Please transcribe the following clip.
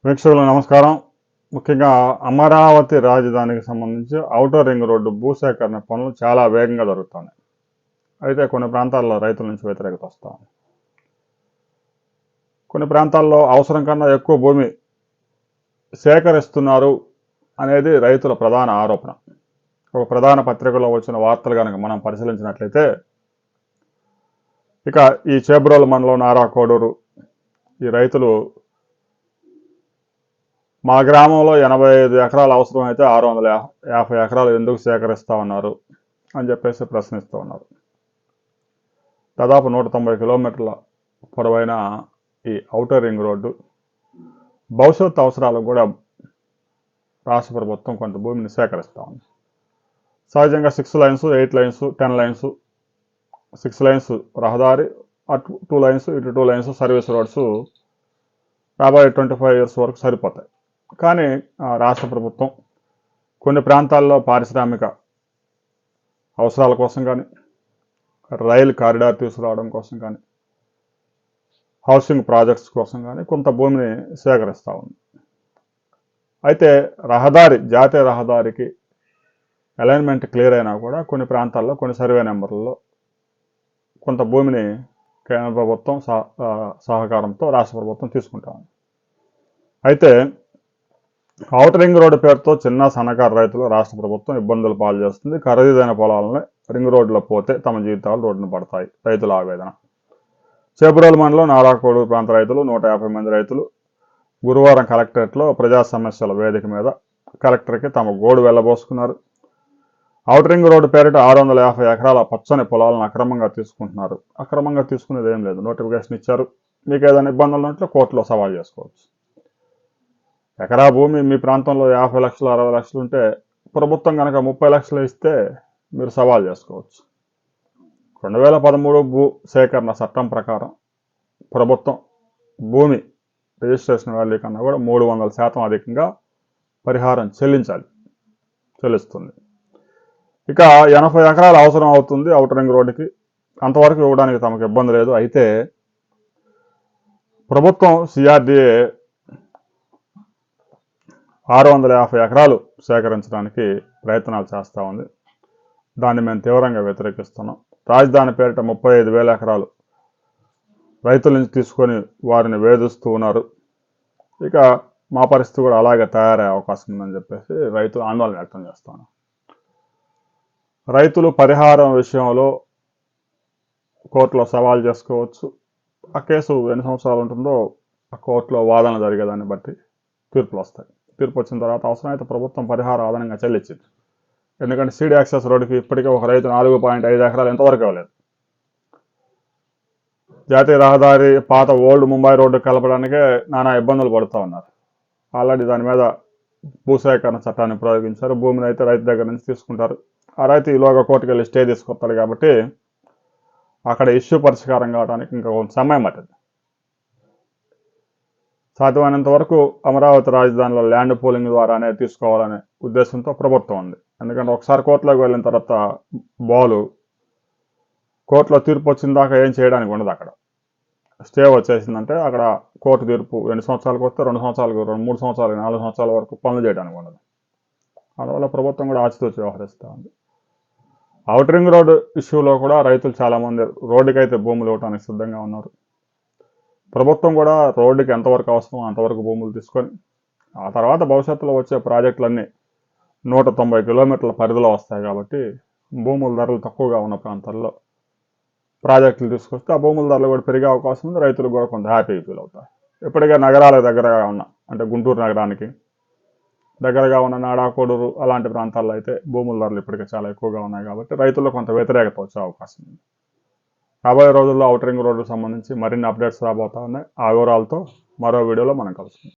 వీక్షకులకు నమస్కారం. ముఖ్యంగా అమరావతి రాజధానికి సంబంధించి ఔటర్ రింగ్ రోడ్డు భూసేకరణ పనులు చాలా వేగంగా జరుగుతున్నాయి. అయితే కొన్ని ప్రాంతాల్లో రైతుల నుంచి వ్యతిరేకత వస్తూ ఉంది. కొన్ని ప్రాంతాల్లో అవసరం కన్నా ఎక్కువ భూమి సేకరిస్తున్నారు అనేది రైతుల ప్రధాన ఆరోపణ. ఒక ప్రధాన పత్రికలో వచ్చిన వార్తలు కనుక మనం పరిశీలించినట్లయితే, ఇక ఈ చేబ్రోలు మండలం నారా కోడూరు ఈ రైతులు మా గ్రామంలో 85 ఎకరాలు అవసరం అయితే 650 ఎకరాలు ఎందుకు సేకరిస్తూ ఉన్నారు అని చెప్పేసి ప్రశ్నిస్తూ ఉన్నారు. దాదాపు 190 కిలోమీటర్ల పొడవైన ఈ ఔటర్ రింగ్ రోడ్డు భవిష్యత్ అవసరాలకు కూడా రాష్ట్ర ప్రభుత్వం కొంత భూమిని సేకరిస్తూ ఉంది. సహజంగా 6 లైన్స్, 8 లైన్స్, 10 లైన్స్, 6 లైన్స్ రహదారి, అటు 2 లైన్స్, ఇటు 2 లైన్స్ సర్వీస్ రోడ్స్ రాబోయే 25 years వరకు సరిపోతాయి. కానీ రాష్ట్ర ప్రభుత్వం కొన్ని ప్రాంతాల్లో పారిశ్రామిక అవసరాల కోసం కానీ, రైలు కారిడార్ తీసుకురావడం కోసం కానీ, హౌసింగ్ ప్రాజెక్ట్స్ కోసం కానీ కొంత భూమిని సేకరిస్తూ ఉంది. అయితే జాతీయ రహదారికి అలైన్మెంట్ క్లియర్ అయినా కూడా కొన్ని ప్రాంతాల్లో కొన్ని సర్వే నెంబర్లలో కొంత భూమిని కేంద్ర ప్రభుత్వం సహకారంతో రాష్ట్ర ప్రభుత్వం తీసుకుంటా ఉంది. అయితే ఔటర్ రింగ్ రోడ్డు పేరుతో చిన్న సన్నకారు రైతులు రాష్ట్ర ప్రభుత్వం ఇబ్బందులు పాలు చేస్తుంది. ఖరీదైన పొలాలని రింగ్ రోడ్లో పోతే తమ జీవితాలు రోడ్డును పడతాయి. రైతుల ఆవేదన. చేబ్రోలు మండలం నారాకోడూరు ప్రాంత రైతులు 150 మంది రైతులు గురువారం కలెక్టరేట్లో ప్రజా సమస్యల వేదిక మీద కలెక్టర్కి తమ గోడు వెళ్లబోసుకున్నారు. ఔటర్ రింగ్ రోడ్డు పేరిట 650 ఎకరాల పచ్చని పొలాలను అక్రమంగా తీసుకుంటున్నారు. అక్రమంగా తీసుకునేది ఏం లేదు, నోటిఫికేషన్ ఇచ్చారు. మీకు ఏదైనా ఇబ్బందులు ఉంటే కోర్టులో సవాల్ చేసుకోవచ్చు. ఎకరా భూమి మీ ప్రాంతంలో 50 లక్షలు 60 లక్షలు ఉంటే ప్రభుత్వం కనుక 30 లక్షలు ఇస్తే మీరు సవాల్ చేసుకోవచ్చు. 2013 భూ సేకరణ చట్టం ప్రకారం ప్రభుత్వం భూమి రిజిస్ట్రేషన్ వాల్యూ కన్నా కూడా 300% అధికంగా పరిహారం చెల్లిస్తుంది. ఇక 80 ఎకరాలు అవసరం అవుతుంది ఔటర్ రింగ్ రోడ్డుకి. అంతవరకు ఇవ్వడానికి తమకు ఇబ్బంది లేదు. అయితే ప్రభుత్వం సిఆర్డీఏ 650 ఎకరాలు సేకరించడానికి ప్రయత్నాలు చేస్తూ ఉంది. దాన్ని మేము తీవ్రంగా వ్యతిరేకిస్తున్నాం. రాజధాని పేరిట 35,000 ఎకరాలు రైతుల నుంచి తీసుకొని వారిని వేధిస్తూ ఉన్నారు. ఇక మా పరిస్థితి కూడా అలాగే తయారయ్యే అవకాశం ఉందని చెప్పేసి రైతులు ఆందోళన వ్యక్తం చేస్తున్నారు. రైతులు పరిహారం విషయంలో కోర్టులో సవాల్ చేసుకోవచ్చు. ఆ కేసు ఎన్ని సంవత్సరాలు ఉంటుందో ఆ కోర్టులో వాదన జరిగేదాన్ని బట్టి తీర్పులు వస్తాయి. తీర్పు వచ్చిన తర్వాత అవసరమైతే ప్రభుత్వం పరిహారం అదనంగా చెల్లించింది. ఎందుకంటే సీడీ యాక్సెస్ రోడ్డుకి ఇప్పటికే ఒక రైతు 4.5 ఎకరాలు ఎంతవరకు ఇవ్వలేదు. జాతీయ రహదారి పాత ఓల్డ్ ముంబై రోడ్డు కలపడానికే నానా ఇబ్బందులు పడుతూ ఉన్నారు. ఆల్రెడీ దాని మీద భూసేకరణ చట్టాన్ని ప్రయోగించారు. భూమిని అయితే రైతు దగ్గర నుంచి తీసుకుంటారు. ఆ రైతు ఈలోగా కోర్టుకు వెళ్ళి స్టే తీసుకొస్తాడు కాబట్టి అక్కడ ఇష్యూ పరిష్కారం కావడానికి ఇంకా కొంత సమయం పట్టింది. సాధ్యమైనంత వరకు అమరావతి రాజధానిలో ల్యాండ్ పూలింగ్ ద్వారానే తీసుకోవాలనే ఉద్దేశంతో ప్రభుత్వం ఉంది. ఎందుకంటే ఒకసారి కోర్టులోకి వెళ్ళిన తర్వాత కోర్టులో తీర్పు వచ్చిన దాకా ఏం చేయడానికి ఉండదు. అక్కడ స్టే వచ్చేసిందంటే అక్కడ కోర్టు తీర్పు 2 సంవత్సరాలకు వస్తే 2 సంవత్సరాలకు 3 సంవత్సరాలు 4 సంవత్సరాల వరకు పనులు చేయడానికి ఉండదు. అందువల్ల ప్రభుత్వం కూడా ఆచితూచి వ్యవహరిస్తూ ఉంది. ఔటర్ రింగ్ రోడ్డు ఇష్యూలో కూడా రైతులు చాలామంది రోడ్డుకైతే భూములు ఇవ్వడానికి సిద్ధంగా ఉన్నారు. ప్రభుత్వం కూడా రోడ్డుకి ఎంతవరకు అవసరమో అంతవరకు భూములు తీసుకొని ఆ తర్వాత భవిష్యత్తులో వచ్చే ప్రాజెక్టులన్నీ 190 కిలోమీటర్ల పరిధిలో వస్తాయి కాబట్టి భూముల ధరలు తక్కువగా ఉన్న ప్రాంతాల్లో ప్రాజెక్టులు తీసుకొస్తే ఆ భూముల ధరలు కూడా పెరిగే అవకాశం ఉంది. రైతులు కూడా కొంత హ్యాపీగా ఫీల్ అవుతారు. ఇప్పటికే నగరాలకు దగ్గరగా ఉన్న అంటే గుంటూరు నగరానికి దగ్గరగా ఉన్న నాడాకోడూరు అలాంటి ప్రాంతాల్లో అయితే భూముల ధరలు ఇప్పటికే చాలా ఎక్కువగా ఉన్నాయి కాబట్టి రైతుల్లో కొంత వ్యతిరేకత వచ్చే అవకాశం ఉంది. రాబోయే రోజుల్లో ఔటర్ రింగ్ రోడ్డుకు సంబంధించి మరిన్ని అప్డేట్స్ రాబోతా ఉన్నాయి. ఆ వివరాలతో మరో వీడియోలో మనం కలుసుకుందాం.